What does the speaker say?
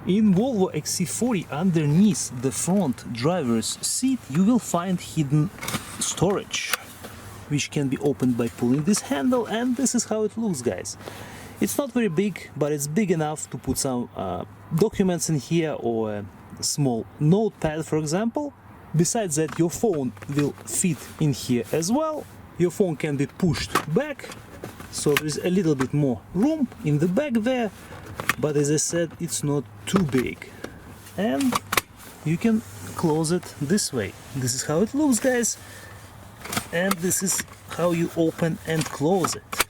In Volvo XC40, underneath the front driver's seat, you will find hidden storage, which can be opened by pulling this handle, and this is how it looks, guys. It's not very big, but it's big enough to put some documents in here, or a small notepad, for example. Besides that, your phone will fit in here as well. Your phone can be pushed back, so there's a little bit more room in the back there, but as I said, it's not too big. And you can close it this way. This is how it looks, guys, and this is how you open and close it.